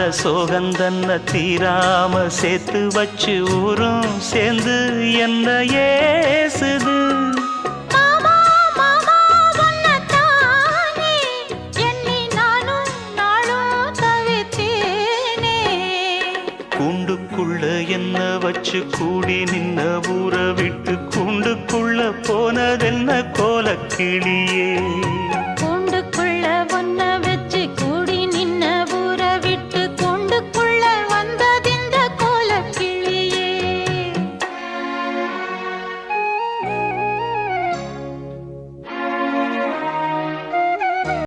சோகந்தன்ன தீராம சேர்த்து வச்சு ஊரும் சேர்ந்து என்ன ஏசுது. கூண்டுக்குள்ள என்ன வச்சு கூடி நின்ன ஊற விட்டு கூண்டுக்குள்ள போனதென்ன கோலக்கிளியே.